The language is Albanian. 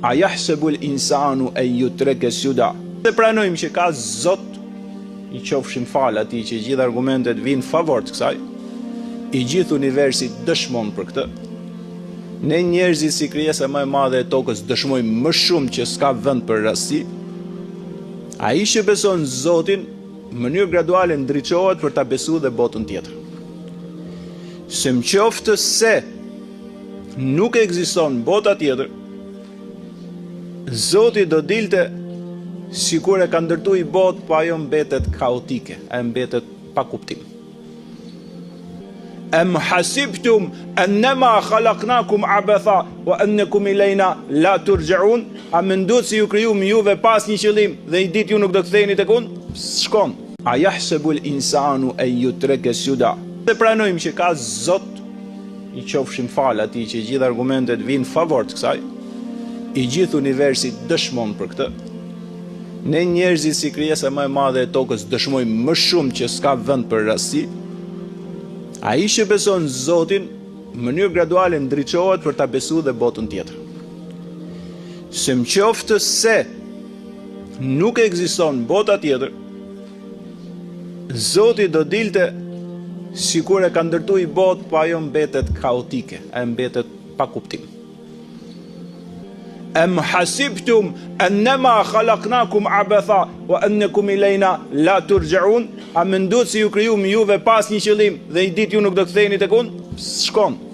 A yahsebul insanu an yutraka suda. Ne pranojmë që ka Zot, i qofshim fal atij që gjithë argumentet vinë favor të kësaj. I gjithë universi dëshmon për këtë. Ne njerëzit si krijesa më e madhe e tokës dëshmojmë më shumë që s'ka vend për rasti. Ai që beson Zotin në mënyrë graduale ndriçohet për ta besuar dhe botën tjetër. Se më qoftë se nuk ekziston bota tjetër, Zoti do dilte sikur e ka ndërtu i botë, po ajo mbetet kaotike, e mbetet pa kuptim. Am hasibtum annama khalaqnakum abatha wa annakum ilayna la turja'un? A mendoni se ju krijuam juve pas një qëllim dhe një ditë ju nuk do ktheheni tek unë? Shkon. A yahsebul insanu an yutraka suda. Ne pranojmë që ka Zot, i qofshim fal atij që gjithë argumentet vinë favor të kësaj. I gjithë universi dëshmon për këtë. Ne njerëzit si krijesa më e madhe e tokës dëshmojmë më shumë që s'ka vend për rasti. Ai që beson Zotin në mënyrë graduale ndriçohet për ta besuar dhe botën tjetër. Se më qoftë se nuk ekziston bota tjetër, Zoti do dilte sikur e ka ndërtu i botë, po ajo mbetet kaotike, e mbetet pa kuptim. Am hasibtum annama khalaqnakum abatha wa annakum ilayna la turja'un? A mendoni se ju krijuam juve pas një qëllim dhe një ditë ju nuk do ktheheni tek unë? Shkon.